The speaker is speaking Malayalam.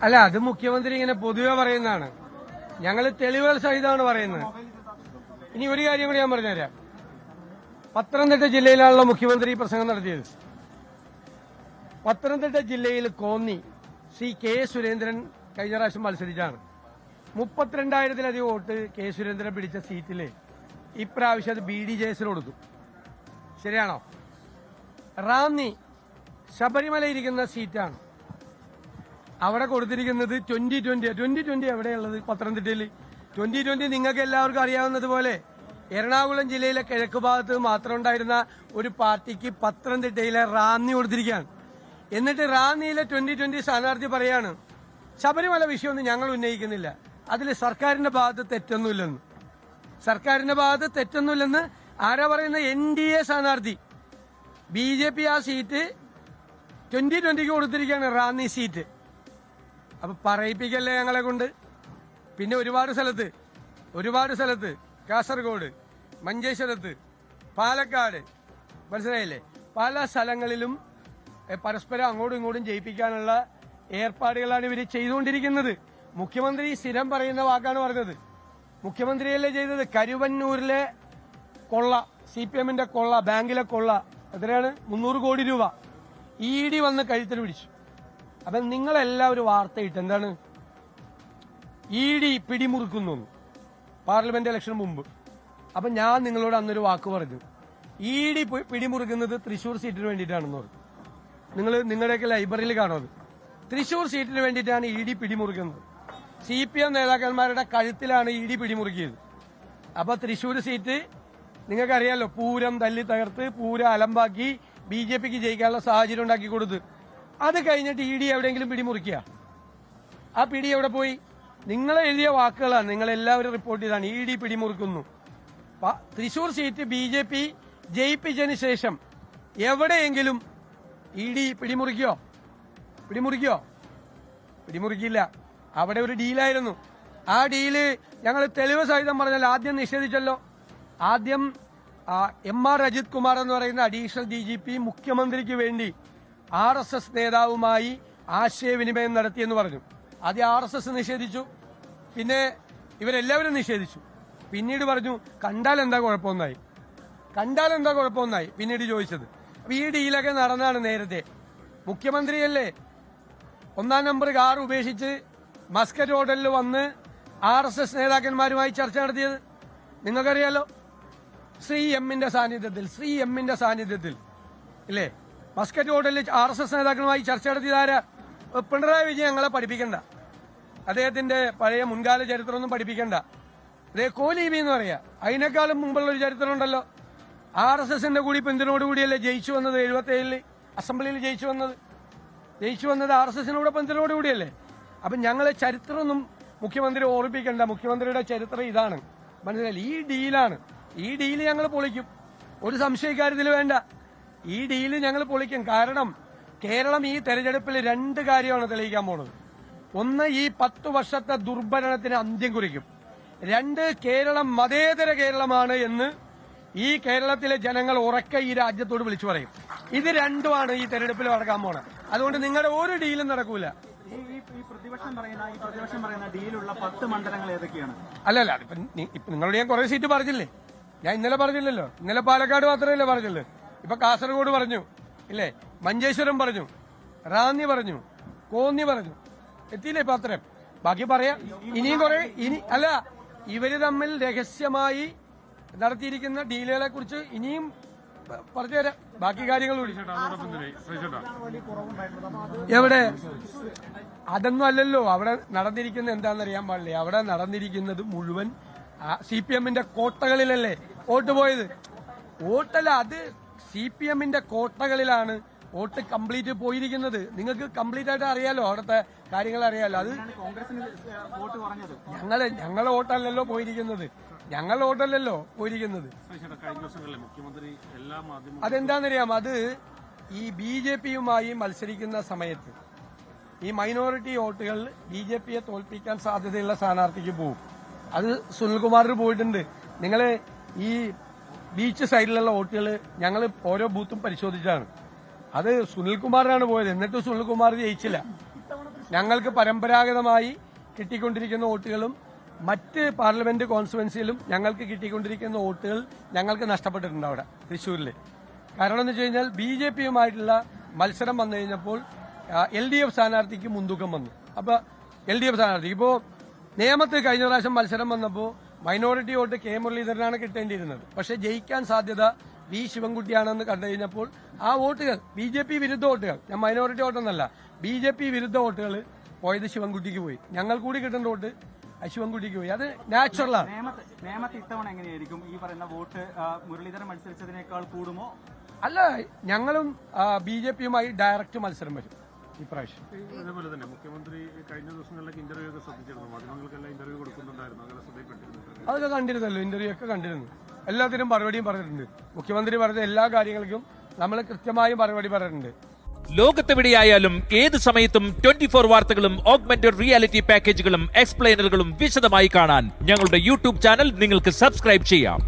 അല്ല, അത് മുഖ്യമന്ത്രി ഇങ്ങനെ പൊതുവെ പറയുന്നതാണ്. ഞങ്ങൾ തെളിവുകൾ സഹിതമാണ് പറയുന്നത്. ഇനി ഒരു കാര്യം കൂടി ഞാൻ പറഞ്ഞുതരാം. പത്തനംതിട്ട ജില്ലയിലാണല്ലോ മുഖ്യമന്ത്രി പ്രസംഗം നടത്തിയത്. പത്തനംതിട്ട ജില്ലയിൽ കോന്നി ശ്രീ കെ സുരേന്ദ്രൻ കഴിഞ്ഞ പ്രാവശ്യം മത്സരിച്ചാണ്. 32,000-ലധികം വോട്ട് കെ സുരേന്ദ്രൻ പിടിച്ച സീറ്റില് ഇപ്രാവശ്യം അത് BDJS കൊടുത്തു. ശരിയാണോ? റാന്നി ശബരിമല ഇരിക്കുന്ന സീറ്റാണ്. അവിടെ കൊടുത്തിരിക്കുന്നത് 2020 എവിടെയുള്ളത്? പത്തനംതിട്ടയിൽ 2020 നിങ്ങൾക്ക് എല്ലാവർക്കും അറിയാവുന്നതുപോലെ എറണാകുളം ജില്ലയിലെ കിഴക്ക് ഭാഗത്ത് മാത്രം ഉണ്ടായിരുന്ന ഒരു പാർട്ടിക്ക് പത്തനംതിട്ടയിലെ റാന്നി കൊടുത്തിരിക്കുകയാണ്. എന്നിട്ട് റാന്നിയിലെ 2020 സ്ഥാനാർത്ഥി പറയാണ്, ശബരിമല വിഷയമൊന്നും ഞങ്ങൾ ഉന്നയിക്കുന്നില്ല, അതിൽ സർക്കാരിന്റെ ഭാഗത്ത് തെറ്റൊന്നുമില്ലെന്ന്. സർക്കാരിന്റെ ഭാഗത്ത് തെറ്റൊന്നുമില്ലെന്ന് ആരാ പറയുന്ന? NDA സ്ഥാനാർത്ഥി. BJP ആ സീറ്റ് 2020 കൊടുത്തിരിക്കുകയാണ്, റാന്നി സീറ്റ്. അപ്പൊ പറയിപ്പിക്കല്ലേ ഞങ്ങളെ കൊണ്ട്. പിന്നെ ഒരുപാട് സ്ഥലത്ത് കാസർഗോഡ്, മഞ്ചേശ്വരത്ത്, പാലക്കാട്, മനസ്സിലായില്ലേ, പല സ്ഥലങ്ങളിലും പരസ്പരം അങ്ങോട്ടും ഇങ്ങോട്ടും ജയിപ്പിക്കാനുള്ള ഏർപ്പാടുകളാണ് ഇവർ ചെയ്തുകൊണ്ടിരിക്കുന്നത്. മുഖ്യമന്ത്രി സ്ഥിരം പറയുന്ന വാക്കാണ് പറഞ്ഞത്. മുഖ്യമന്ത്രിയല്ലേ ചെയ്തത്? കരുവന്നൂരിലെ കൊള്ള, CPM-ന്റെ കൊള്ള, ബാങ്കിലെ കൊള്ള എത്രയാണ്? 300 കോടി രൂപ ED വന്ന് കഴുത്തിന് പിടിച്ചു. അപ്പൊ നിങ്ങളെല്ലാവരും വാർത്തയിട്ട് എന്താണ്? ED പിടിമുറുക്കുന്നു പാർലമെന്റ് ഇലക്ഷന് മുമ്പ്. അപ്പൊ ഞാൻ നിങ്ങളോട് അന്നൊരു വാക്ക് പറഞ്ഞു, ED പിടിമുറുക്കുന്നത് തൃശൂർ സീറ്റിന് വേണ്ടിയിട്ടാണെന്ന് പറഞ്ഞു. നിങ്ങളുടെയൊക്കെ ലൈബ്രറിയിൽ കാണുന്നത്. തൃശൂർ സീറ്റിന് വേണ്ടിയിട്ടാണ് ED പിടിമുറുക്കുന്നത്. CPM നേതാക്കന്മാരുടെ കഴുത്തിലാണ് ED പിടിമുറുക്കിയത്. അപ്പൊ തൃശൂർ സീറ്റ് നിങ്ങൾക്കറിയാലോ, പൂരം തല്ലി തകർത്ത് പൂരം അലമ്പാക്കി BJPക്ക് ജയിക്കാനുള്ള സാഹചര്യം ഉണ്ടാക്കി കൊടുത്ത്. അത് കഴിഞ്ഞിട്ട് ED എവിടെയെങ്കിലും പിടിമുറുക്കിയ? ആ പിടി എവിടെ പോയി? നിങ്ങൾ എഴുതിയ വാക്കുകളാണ്, നിങ്ങൾ എല്ലാവരും റിപ്പോർട്ട് ചെയ്താണ് ED പിടിമുറുക്കുന്നു. തൃശൂർ സീറ്റ് BJP ജയിപ്പിച്ചതിന് ശേഷം എവിടെയെങ്കിലും ED പിടിമുറുക്കിയില്ല. അവിടെ ഒരു ഡീലായിരുന്നു. ആ ഡീല് ഞങ്ങൾ തെളിവ് സഹിതം പറഞ്ഞാൽ ആദ്യം നിഷേധിച്ചല്ലോ. ആദ്യം MR അജിത് കുമാർ എന്ന് പറയുന്ന അഡീഷണൽ DGP മുഖ്യമന്ത്രിക്ക് വേണ്ടി RSS നേതാവുമായി ആശയവിനിമയം നടത്തിയെന്ന് പറഞ്ഞു. ആദ്യം RSS നിഷേധിച്ചു, പിന്നെ ഇവരെല്ലാവരും നിഷേധിച്ചു. പിന്നീട് പറഞ്ഞു കണ്ടാൽ എന്താ കുഴപ്പമൊന്നായി. പിന്നീട് ചോദിച്ചത്. അപ്പൊ ഈ ഡീലൊക്കെ നടന്നാണ് നേരത്തെ. മുഖ്യമന്ത്രിയല്ലേ 1-ാം നമ്പർ കാർ ഉപേക്ഷിച്ച് മസ്കറ്റ് ഹോട്ടലിൽ വന്ന് RSS നേതാക്കന്മാരുമായി ചർച്ച നടത്തിയത്? നിങ്ങൾക്കറിയാലോ. ശ്രീ എമ്മിന്റെ സാന്നിധ്യത്തിൽ ഇല്ലേ മസ്കറ്റ് ഹോട്ടലിൽ RSS നേതാക്കളുമായി ചർച്ച നടത്തിയതാരാ? പിണറായി വിജയൻ ഞങ്ങളെ പഠിപ്പിക്കണ്ട, അദ്ദേഹത്തിന്റെ പഴയ മുൻകാല ചരിത്രമൊന്നും പഠിപ്പിക്കണ്ട. അതേ കോലീബി എന്ന് പറയാ, അതിനേക്കാളും മുമ്പുള്ള ഒരു ചരിത്രം ഉണ്ടല്ലോ. RSSന്റെ കൂടി പിന്തുണയോടുകൂടിയല്ലേ ജയിച്ചു വന്നത്. 77 അസംബ്ലിയിൽ ജയിച്ചു വന്നത് RSSനോട് പിന്തുണയോടുകൂടിയല്ലേ. അപ്പൊ ഞങ്ങളെ ചരിത്രമൊന്നും മുഖ്യമന്ത്രി ഓർമ്മിപ്പിക്കണ്ട. മുഖ്യമന്ത്രിയുടെ ചരിത്രം ഇതാണ്, മനസ്സിലായില്ലേ? ഈ ഡീല് ഞങ്ങൾ പൊളിക്കും, ഒരു സംശയക്കാര്യത്തിൽ വേണ്ട. ഈ ഡീല് ഞങ്ങൾ പൊളിക്കും. കാരണം കേരളം ഈ തെരഞ്ഞെടുപ്പിൽ 2 കാര്യമാണ് തെളിയിക്കാൻ പോണത്. ഒന്ന്, ഈ 10 വർഷത്തെ ദുർഭരണത്തിന് അന്ത്യം കുറിക്കും. 2, കേരളം മതേതര കേരളമാണ് എന്ന് ഈ കേരളത്തിലെ ജനങ്ങൾ ഉറക്കെ ഈ രാജ്യത്തോട് വിളിച്ചു പറയും. ഇത് രണ്ടുമാണ് ഈ തെരഞ്ഞെടുപ്പിൽ നടക്കാൻ പോണത്. അതുകൊണ്ട് നിങ്ങളുടെ ഒരു ഡീലും നടക്കൂല. ഈ പ്രതിപക്ഷം പറയുന്ന ഡീലുള്ള 10 മണ്ഡലങ്ങൾ ഏതൊക്കെയാണ്? അല്ലല്ല, ഇപ്പൊ നിങ്ങളോട് ഞാൻ കുറെ സീറ്റ് പറഞ്ഞില്ലേ? ഞാൻ ഇന്നലെ പറഞ്ഞില്ലല്ലോ. ഇന്നലെ പാലക്കാട് മാത്രമല്ലേ പറഞ്ഞുള്ളൂ. ഇപ്പൊ കാസർഗോഡ് പറഞ്ഞു ഇല്ലേ, മഞ്ചേശ്വരം പറഞ്ഞു, റാന്നി പറഞ്ഞു, കോന്നി പറഞ്ഞു. എത്തിയില്ലേ ഇപ്പൊ അത്രയും? ബാക്കി പറയാം. ഇനിയും കുറെ ഇവര് തമ്മിൽ രഹസ്യമായി നടത്തിയിരിക്കുന്ന ഡീലുകളെ കുറിച്ച് ഇനിയും പറഞ്ഞുതരാം. ബാക്കി കാര്യങ്ങൾ കൂടി. എവിടെ? അതൊന്നും അല്ലല്ലോ അവിടെ നടന്നിരിക്കുന്ന. എന്താണെന്നറിയാൻ പാടില്ലേ? അവിടെ നടന്നിരിക്കുന്നത് മുഴുവൻ CPM-ന്റെ കോട്ടകളിലല്ലേ വോട്ട് പോയത്. വോട്ടല്ല, അത് CPM-ന്റെ കോട്ടകളിലാണ് വോട്ട് കംപ്ലീറ്റ് പോയിരിക്കുന്നത്. നിങ്ങൾക്ക് കംപ്ലീറ്റ് ആയിട്ട് അറിയാലോ, അവിടുത്തെ കാര്യങ്ങൾ അറിയാലോ. അത് ഞങ്ങളെ വോട്ടല്ലല്ലോ പോയിരിക്കുന്നത്. അതെന്താണെന്നറിയാം? അത് ഈ BJP-യുമായി മത്സരിക്കുന്ന സമയത്ത് ഈ മൈനോറിറ്റി വോട്ടുകൾ BJP-യെ തോൽപ്പിക്കാൻ സാധ്യതയുള്ള സ്ഥാനാർത്ഥിക്ക് പോകും. അത് സുനിൽകുമാറിന് പോയിട്ടുണ്ട്. നിങ്ങള് ഈ ബീച്ച് സൈഡിലുള്ള വോട്ടുകൾ ഞങ്ങൾ ഓരോ ബൂത്തും പരിശോധിച്ചാണ്. അത് സുനിൽകുമാറിനാണ് പോയത്. എന്നിട്ട് സുനിൽകുമാർ ജയിച്ചില്ല. ഞങ്ങൾക്ക് പരമ്പരാഗതമായി കിട്ടിക്കൊണ്ടിരിക്കുന്ന വോട്ടുകളും മറ്റ് പാർലമെന്റ് കോൺസ്റ്റിറ്റ്യുവൻസിയിലും ഞങ്ങൾക്ക് കിട്ടിക്കൊണ്ടിരിക്കുന്ന വോട്ടുകൾ ഞങ്ങൾക്ക് നഷ്ടപ്പെട്ടിട്ടുണ്ട് അവിടെ തൃശ്ശൂരിൽ. കാരണം എന്ന് വെച്ച് കഴിഞ്ഞാൽ BJPയുമായിട്ടുള്ള മത്സരം വന്നു കഴിഞ്ഞപ്പോൾ LDF സ്ഥാനാർത്ഥിക്ക് മുൻതൂക്കം വന്നു. അപ്പോൾ LDF സ്ഥാനാർത്ഥി ഇപ്പോൾ നേമത്ത് കഴിഞ്ഞ പ്രാവശ്യം മത്സരം വന്നപ്പോൾ മൈനോറിറ്റി വോട്ട് K മുരളീധരനാണ് കിട്ടേണ്ടിയിരുന്നത്. പക്ഷേ ജയിക്കാൻ സാധ്യത V ശിവൻകുട്ടിയാണെന്ന് കണ്ടു കഴിഞ്ഞപ്പോൾ ആ വോട്ടുകൾ BJP വിരുദ്ധ വോട്ടുകൾ, ഞാൻ മൈനോറിറ്റി വോട്ടൊന്നല്ല, BJP വിരുദ്ധ വോട്ടുകൾ പോയത് ശിവൻകുട്ടിക്ക് പോയി. ഞങ്ങൾ കൂടി കിട്ടേണ്ട വോട്ട് ശിവൻകുട്ടിക്ക് പോയി. അത് നാച്ചുറലാണ്. നേമത്ത് ഇത്തവണ എങ്ങനെയായിരിക്കും ഈ പറയുന്ന വോട്ട് മുരളീധരൻ മത്സരിച്ചതിനേക്കാൾ കൂടുമോ? അല്ല, ഞങ്ങളും BJPയുമായി ഡയറക്റ്റ് മത്സരം വരും ഇപ്രാവശ്യം. അതേപോലെ തന്നെ മുഖ്യമന്ത്രി കഴിഞ്ഞ ദിവസങ്ങളിലൊക്കെ ഇന്റർവ്യൂ ഒക്കെ ശ്രദ്ധിച്ചിരുന്നു, മാധ്യമങ്ങൾക്കെല്ലാം ഇന്റർവ്യൂ കൊടുക്കുന്നുണ്ടായിരുന്നു, അങ്ങനെ ശ്രദ്ധയിൽപ്പെട്ടിരുന്നു. അതൊക്കെ കണ്ടിരുന്നല്ലോ, ഇന്റർവ്യൂ ഒക്കെ കണ്ടിരുന്നു. എല്ലാത്തിനും മറുപടിയും പറഞ്ഞിട്ടുണ്ട്. മുഖ്യമന്ത്രി പറഞ്ഞ എല്ലാ കാര്യങ്ങൾക്കും നമ്മൾ കൃത്യമായും മറുപടി പറഞ്ഞിട്ടുണ്ട്. ലോകത്തെവിടെയായാലും ഏത് സമയത്തും 24 വാർത്തകളും ഓഗ്മെന്റഡ് റിയാലിറ്റി പാക്കേജുകളും എക്സ്പ്ലെയിനറുകളും വിശദമായി കാണാൻ ഞങ്ങളുടെ യൂട്യൂബ് ചാനൽ നിങ്ങൾക്ക് സബ്സ്ക്രൈബ് ചെയ്യാം.